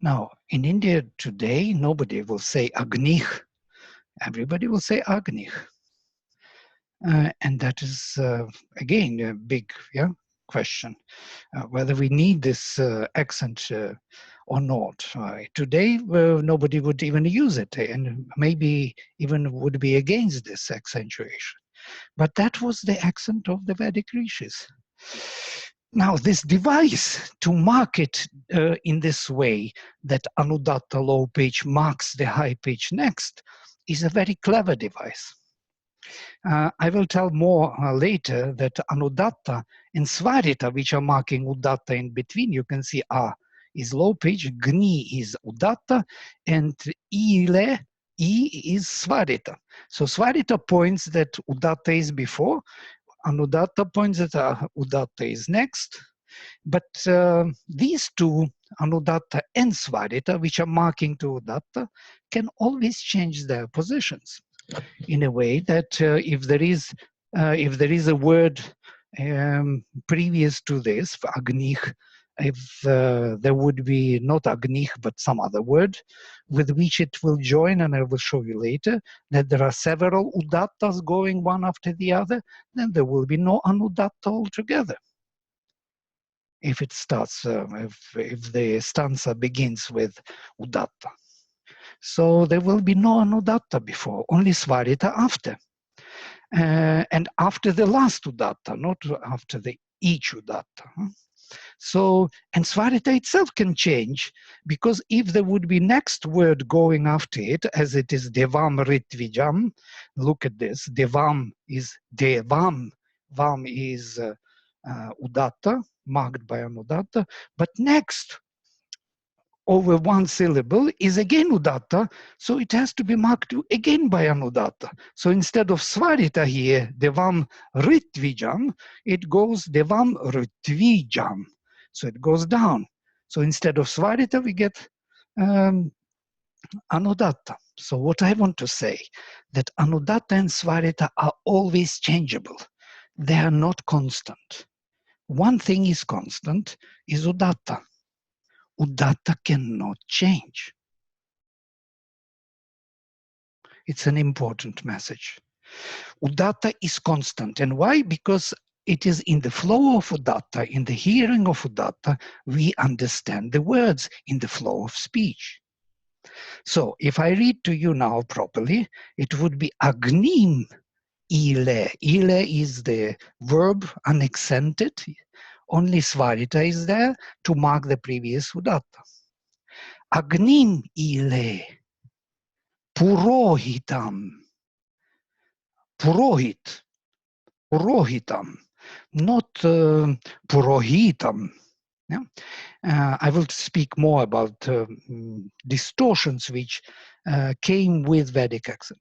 Now, in India today, nobody will say Agnih. Everybody will say Agnih. And that is, again, a big question, whether we need this accent or not. Today, nobody would even use it, and maybe even would be against this accentuation. But that was the accent of the Vedic rishis. Now, this device to mark it in this way, that Anudatta low pitch marks the high pitch next, is a very clever device. I will tell more later that Anudatta and Svarita, which are marking Udatta in between, you can see A is low pitch, Gni is Udatta, and Ile, E is Svarita. So Svarita points that Udatta is before, Anudatta points that Udatta is next. But these two, Anudatta and Svarita, which are marking to Udatta, can always change their positions in a way that if there is a word previous to this, Agnih, if there would be not Agnih but some other word with which it will join, and I will show you later that there are several Udattas going one after the other, then there will be no Anudatta altogether. If it starts, if the stanza begins with Udatta. So there will be no Anudatta before, only Svarita after. And after the last Udatta, not after the each Udatta. So, and Svarita itself can change, because if there would be next word going after it, as it is Devam Ritvijam, look at this, Devam is Devam, Vam is Udatta, marked by an Udatta, but next over one syllable is again Udatta, so it has to be marked again by an Udatta. So instead of Svarita here, Devam Ritvijam, it goes Devam Ritvijam. So it goes down. So instead of Svarita, we get Anudatta. So what I want to say, that Anudatta and Svarita are always changeable. They are not constant. One thing is constant, is Udatta. Udatta cannot change. It's an important message. Udatta is constant. And why? Because it is in the flow of Udatta, in the hearing of Udatta, we understand the words in the flow of speech. So if I read to you now properly, it would be Agnim Ile. Ile is the verb unaccented. Only Svarita is there to mark the previous Udatta. Agnim Ile. Purohitam. Purohit. Purohitam. Not Purohitam. Yeah? I will speak more about distortions which came with Vedic accent,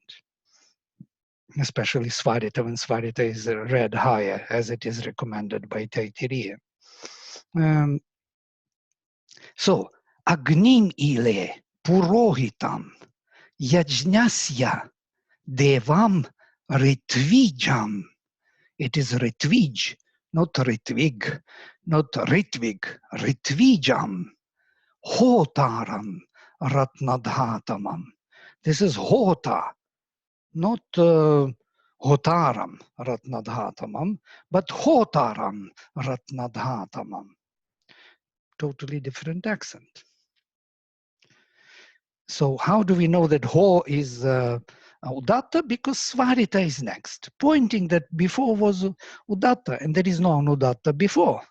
especially Svarita, when Svarita is read higher, as it is recommended by Taittiriya. So, Agnim Ile Purohitam Yajnasya Devam Ritvijam. It is Ritvij, not Ritvig, not Ritvig, Ritvijam. Hotaram Ratnadhatamam. This is Hota, not Hotaram Ratnadhatamam, but Hotaram Ratnadhatamam. Totally different accent. So how do we know that Ho is Udatta? Because Svarita is next, pointing that before was Udatta, and there is no Anudatta before.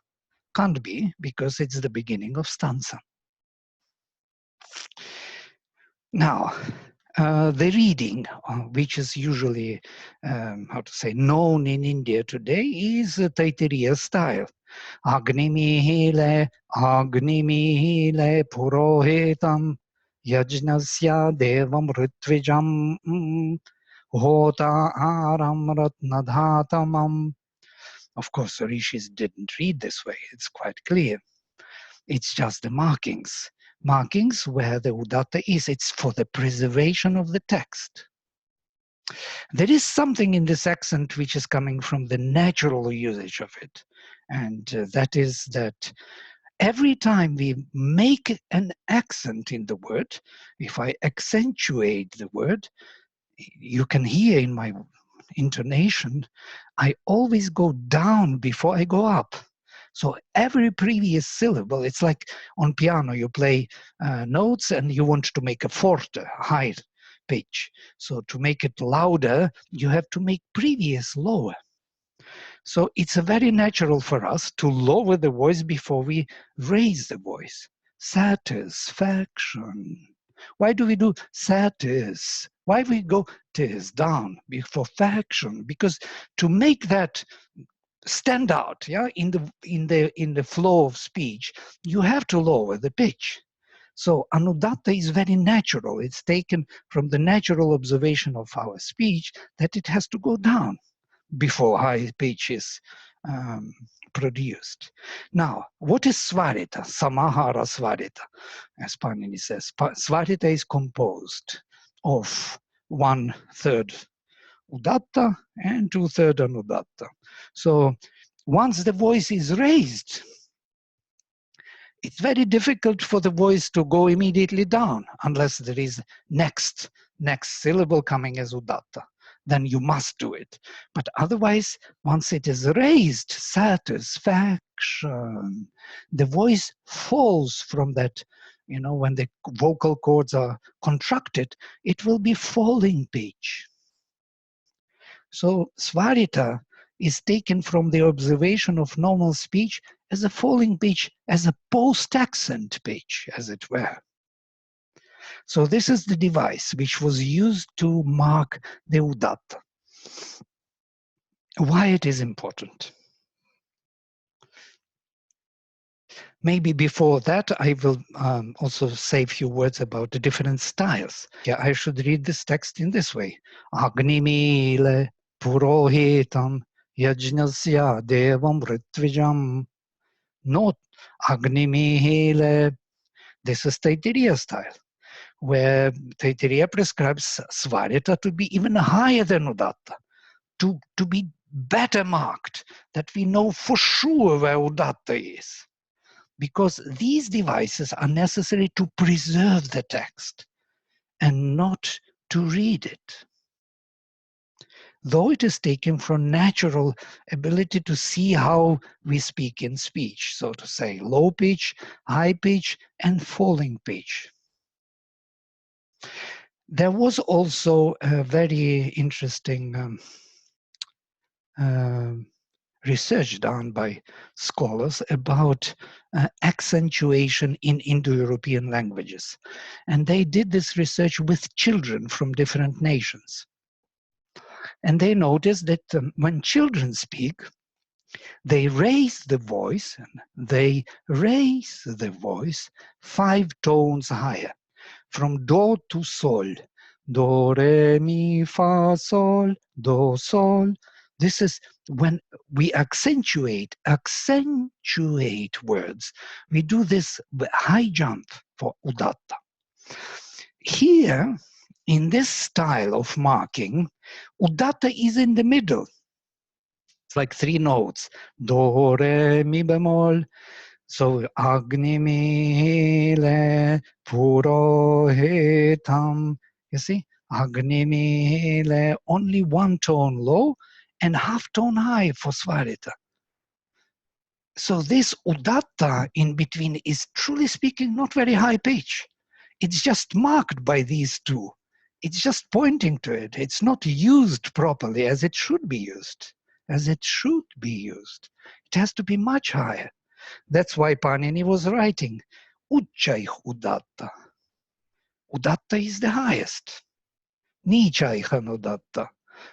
Can't be, because it's the beginning of stanza. Now, the reading, which is usually, known in India today, is Taittiriya style. Agnimihile, Agnimihile, Purohitam, Yajnasya Devam Ritvijam, Hota Aram Ratnadhatamam. Of course, the rishis didn't read this way, it's quite clear. It's just the markings. Markings where the Udatta is. It's for the preservation of the text. There is something in this accent which is coming from the natural usage of it. And that is that every time we make an accent in the word, if I accentuate the word, you can hear in my intonation, I always go down before I go up. So every previous syllable, it's like on piano, you play notes and you want to make a forte, high pitch. So to make it louder, you have to make previous lower. So it's a very natural for us to lower the voice before we raise the voice. Satisfaction. Why do we do satis? Why we go tis down before faction? Because to make that stand out, yeah, in the flow of speech, you have to lower the pitch. So anudatta is very natural. It's taken from the natural observation of our speech that it has to go down before high pitch is produced. Now, what is svarita? Samahara svarita, as Panini says. Svarita is composed of 1/3 udatta and 2/3 anudatta. So once the voice is raised, it's very difficult for the voice to go immediately down unless there is next syllable coming as udatta. Then you must do it. But otherwise, once it is raised, satisfaction, the voice falls from that, you know, when the vocal cords are contracted, it will be falling pitch. So svarita is taken from the observation of normal speech as a falling pitch, as a post-accent pitch, as it were. So this is the device which was used to mark the udatta. Why it is important? Maybe before that, I will also say a few words about the different styles. Yeah, I should read this text in this way. Agnimile purohitam yajnasya devam ritvijam. Not Agnimile. This is Taittiriya style, where Taittiriya prescribes svarita to be even higher than udatta, to be better marked, that we know for sure where udatta is. Because these devices are necessary to preserve the text and not to read it. Though it is taken from natural ability to see how we speak in speech, so to say, low pitch, high pitch, and falling pitch. There was also a very interesting research done by scholars about accentuation in Indo-European languages. And they did this research with children from different nations. And they noticed that when children speak, they raise the voice, and they raise the voice 5 tones higher, from do to sol. Do, re, mi, fa, sol, do, sol. This is when we accentuate words. We do this high jump for udatta. Here, in this style of marking, udatta is in the middle. It's like 3 notes. Do, re, mi bemol. So, agnimile purohitam. You see, agnimile, only 1 tone low and half tone high for svarita. So this udatta in between is, truly speaking, not very high pitch. It's just marked by these 2. It's just pointing to it. It's not used properly as it should be used. As it should be used. It has to be much higher. That's why Panini was writing, Uchchaih udatta. Udatta is the highest. Nichaih anudatta.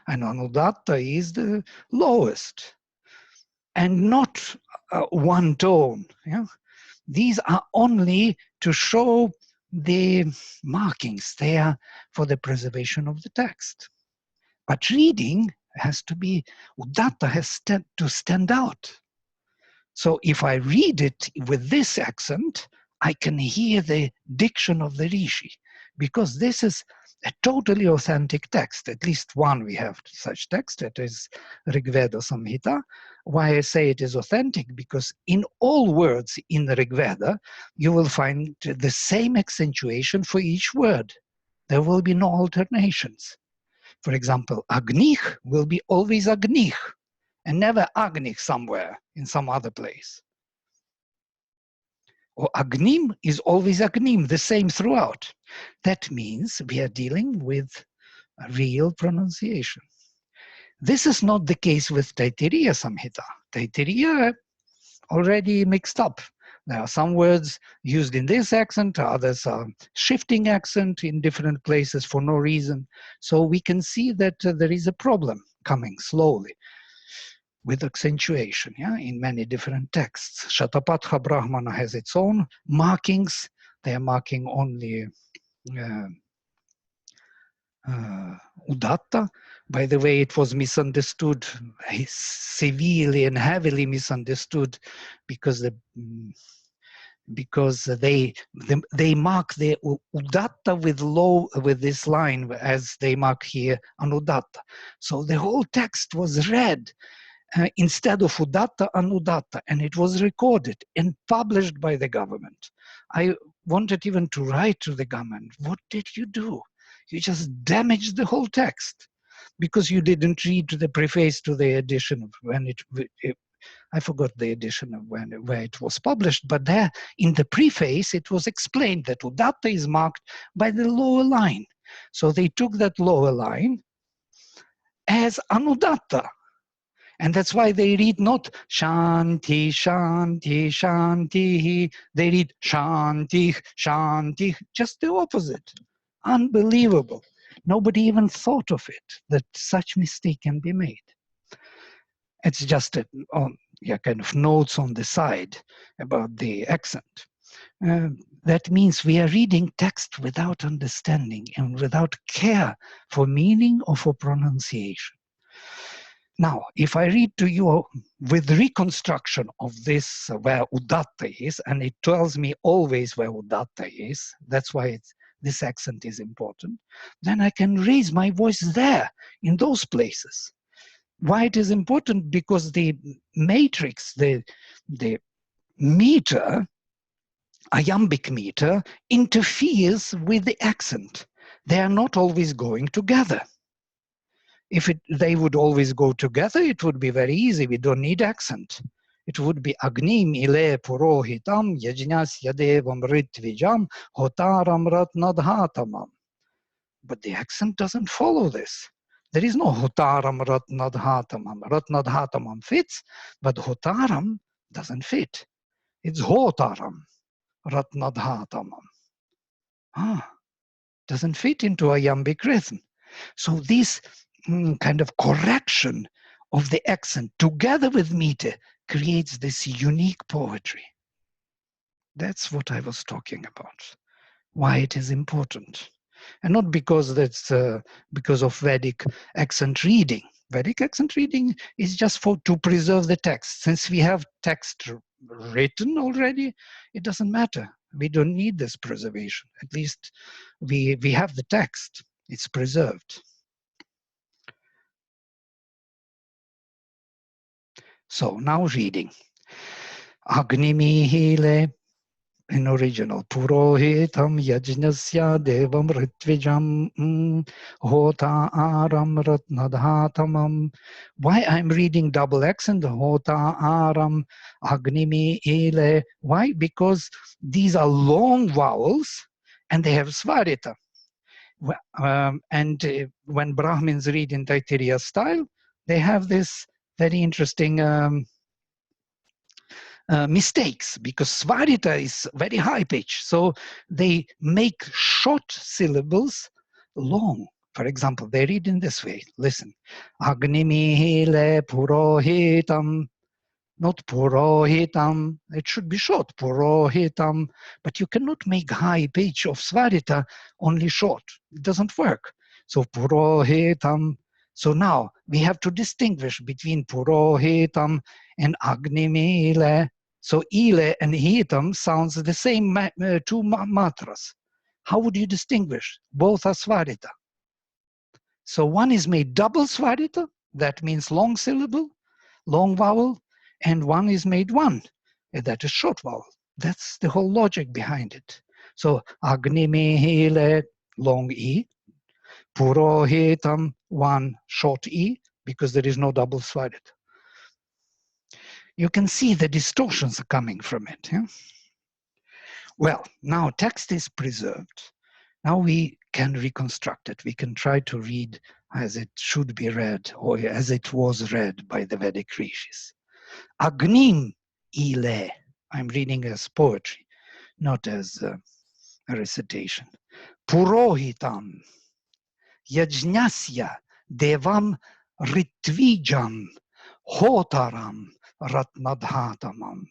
And anudatta is the lowest. And not 1 tone. Yeah? These are only to show the markings. They are for the preservation of the text. But reading has to be, udatta has to stand out. So if I read it with this accent, I can hear the diction of the rishi, because this is a totally authentic text. At least one we have such text, that is Rigveda Samhita. Why I say it is authentic? Because in all words in the Rigveda, you will find the same accentuation for each word. There will be no alternations. For example, Agnih will be always Agnih, and never Agnih somewhere in some other place. Or Agnim is always Agnim, the same throughout. That means we are dealing with a real pronunciation. This is not the case with Taittiriya Samhita. Taittiriya already mixed up. There are some words used in this accent, others are shifting accent in different places for no reason. So we can see that there is a problem coming slowly with accentuation, yeah, in many different texts. Shatapatha Brahmana has its own markings. They are marking only Udatta. By the way, it was misunderstood, severely and heavily misunderstood, because they mark the Udatta with this line, as they mark here Anudatta. So the whole text was read instead of Udatta, Anudatta, and it was recorded and published by the government. I wanted even to write to the government, what did you do? You just damaged the whole text because you didn't read the preface to the edition when I forgot the edition of where it was published, but there in the preface it was explained that Udatta is marked by the lower line. So they took that lower line as Anudatta. And that's why they read not Shanti, Shanti, Shanti. They read Shanti, Shanti, just the opposite. Unbelievable. Nobody even thought of it, that such mistake can be made. It's just kind of notes on the side about the accent. That means we are reading text without understanding and without care for meaning or for pronunciation. Now, if I read to you with reconstruction of this, where Udatta is, and it tells me always where Udatta is, that's why this accent is important, then I can raise my voice there, in those places. Why it is important? Because the matrix, the meter, iambic meter, interferes with the accent. They are not always going together. If they would always go together, it would be very easy. We don't need accent. It would be Agnim ile purohitam yajnasya devam ritvijam hotaram ratnadhatamam. But the accent doesn't follow this. There is no hotaram ratnadhatamam. Ratnadhatamam fits, but hotaram doesn't fit. It's hotaram ratnadhatamam. Doesn't fit into iambic rhythm. So this kind of correction of the accent together with meter creates this unique poetry. That's what I was talking about, why it is important. And not because that's because of Vedic accent reading. Vedic accent reading is just to preserve the text. Since we have text written already, it doesn't matter. We don't need this preservation. At least we have the text. It's preserved. So now reading. Agnimihile, in original, Purohitam yajnasya devam ritvijam hota aram ratnadhatamam. Why I'm reading double accent, hota aram agnimihile? Why? Because these are long vowels and they have svarita. And when Brahmins read in Taittiriya style, they have this very interesting mistakes, because svarita is very high pitch. So they make short syllables long. For example, they read in this way. Listen. Agnimihile purohitam. Not purohitam. It should be short. Purohitam. But you cannot make high pitch of svarita only short. It doesn't work. So purohitam. So now we have to distinguish between purohitam and agnimile. So ile and hitam sounds the same two matras. How would you distinguish? Both are svarita. So one is made double svarita, that means long syllable, long vowel, and one is made one, and that is short vowel. That's the whole logic behind it. So Agnimehile, long E, Purohitam, one short E, because there is no double svarita. You can see the distortions are coming from it. Yeah? Well, now text is preserved. Now we can reconstruct it. We can try to read as it should be read, or as it was read by the Vedic rishis. Agnim ile. I'm reading as poetry, not as a recitation. Purohitam yajnasya devam ritvijam hotaram ratnadhatamam.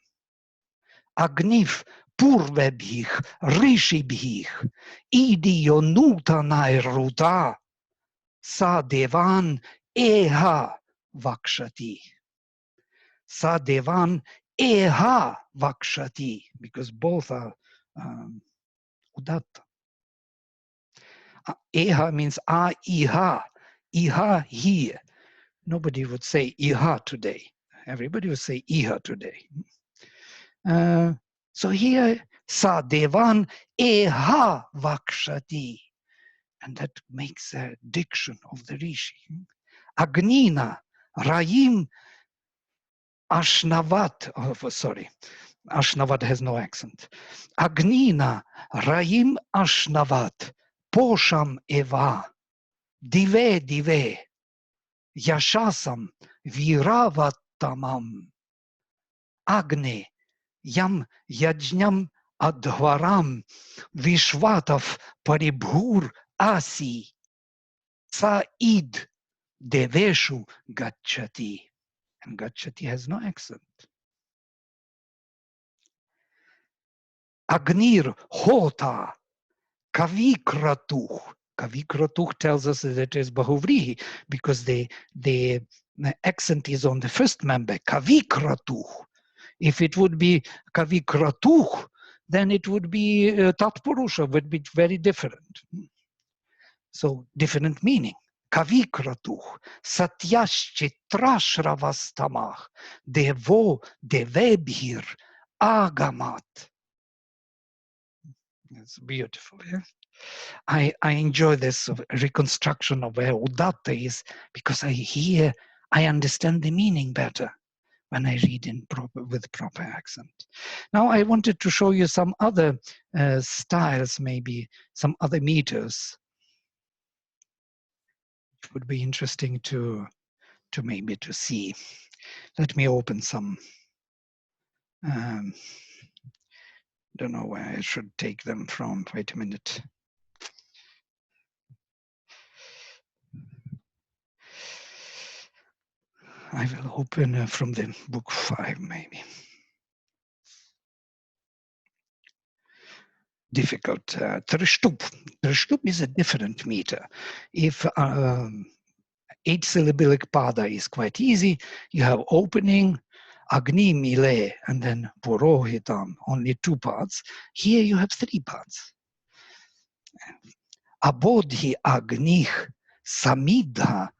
Agniv purvebhich rishibhich idionutanair ruta sa devan eha vakshati. Sa devan eha vakshati, because both are udatta. Eha means iha. Iha here. Nobody would say iha today. Everybody would say iha today. So here, sa devan eha vakshati. And that makes a diction of the rishi. Agnina rayim ashnavat. Oh, sorry, ashnavat has no accent. Agnina rayim ashnavat posham eva dive dive yashasam viravatamam agne yam yajnam adhvaram vishvatav paribhur asi sa id deveshu gachati. And gachati has no accent. Agnir hota kavikratuh. Kavikratuh tells us that it is bahuvrihi because the accent is on the first member, kavikratuh. If it would be kavikratuh, then it would be tatpurusha, would be very different. So different meaning. Kavikratuh, satyashchitrashravastamach, devo devebhir agamat. It's beautiful. Yeah? I enjoy this reconstruction of where udatta is because I understand the meaning better when I read with proper accent. Now I wanted to show you some other styles, maybe some other meters. It would be interesting to maybe to see. Let me open some. Don't know where I should take them from. Wait a minute. I will open from the book 5, maybe. Difficult. Trishtup. Trishtup is a different meter. If 8-syllabic pada is quite easy, you have opening, agni mile, and then purohitam, only 2 parts. Here you have 3 parts. Abodhi agnich samidha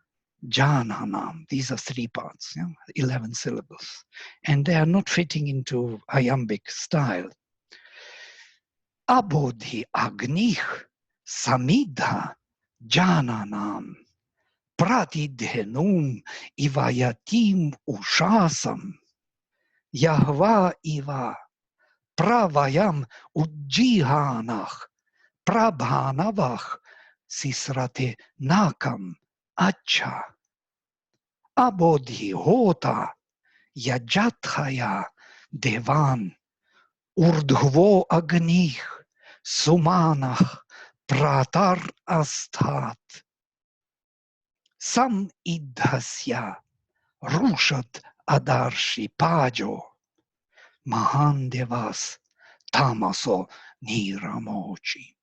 jananam. These are 3 parts, 11 syllables. And they are not fitting into iambic style. Abodhi agnich samidha jananam pratidhenum ivayatim ushasam Yahva iva pravayam ujjihanach prabhanavach sisrate nakam acha abodhi hota yajathaya devan urdhvo agnih sumanach pratar asthat sam idhasya rushat adarshi pajo mahandevas tamaso niramochi.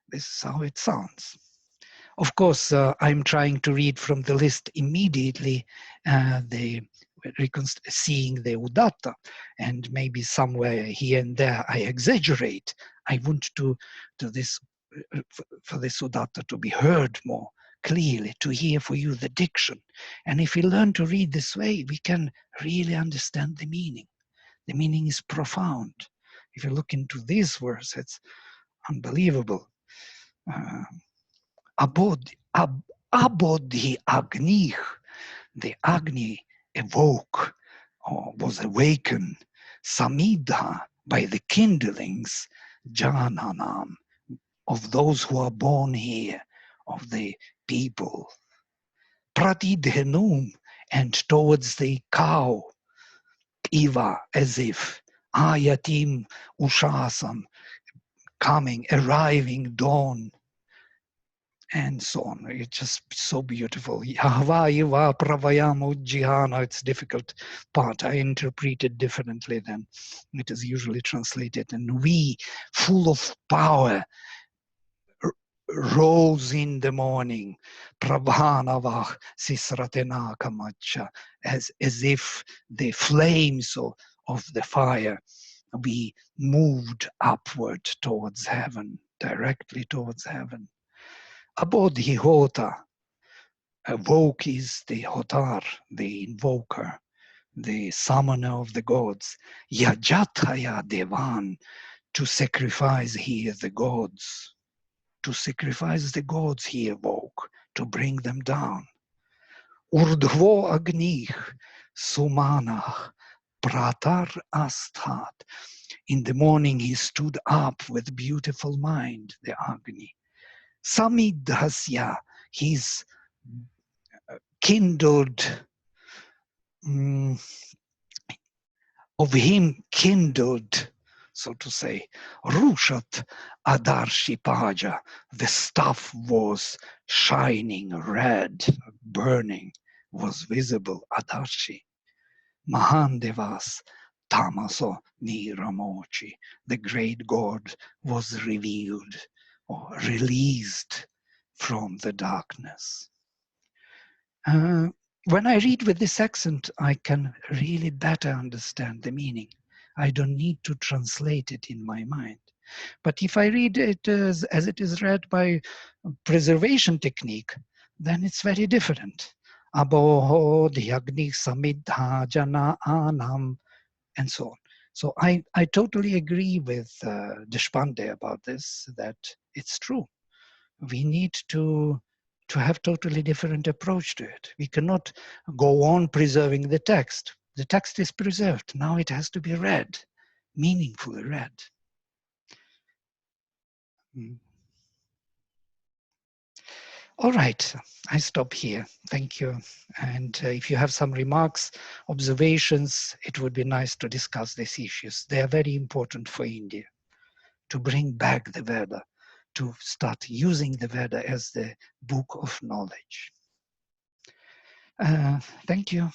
This is how it sounds. Of course, I'm trying to read from the list immediately, seeing the udatta, and maybe somewhere here and there I exaggerate. I want to this for this Udatta to be heard more clearly, to hear for you the diction. And if we learn to read this way, we can really understand the meaning. The meaning is profound. If you look into this verse, it's unbelievable. Abodhi Agni, the Agni awoke or was awakened, Samidha, by the kindlings, Jananam, of those who are born here, of the people. Pratidhenum, and towards the cow, Iva, as if, Ayatim Ushasam, coming, arriving, dawn, and so on. It's just so beautiful. It's difficult part. I interpret it differently than it is usually translated. And we, full of power, rose in the morning, Prabhanavah Sisratena Kamacha, as if the flames of the fire, we moved upward towards heaven, directly towards heaven. Abodhi Hota, awoke is the Hotar, the invoker, the summoner of the gods. Yajataya Devan, to sacrifice here the gods. To sacrifice the gods he awoke, to bring them down. Urdhvo Agnih, Sumanah, Pratar Asthat. In the morning he stood up with beautiful mind, the Agni. Samidhasya, he's kindled, of him kindled, so to say, Rushat Adarshi, the stuff was shining red, burning, was visible, Adarshi. Mahandevas Tamaso Niramochi, the great God was revealed or released from the darkness. When I read with this accent, I can really better understand the meaning. I don't need to translate it in my mind. But if I read it as it is read by preservation technique, then it's very different. Aboho Dhyagni Samidha Jana Anam, and so on. So I totally agree with Deshpande about this, that it's true. We need to have totally different approach to it. We cannot go on preserving the text. The text is preserved. Now it has to be read, meaningfully read. All right, I stop here. Thank you. And if you have some remarks, observations, it would be nice to discuss these issues. They are very important for India, to bring back the Veda, to start using the Veda as the book of knowledge. Thank you.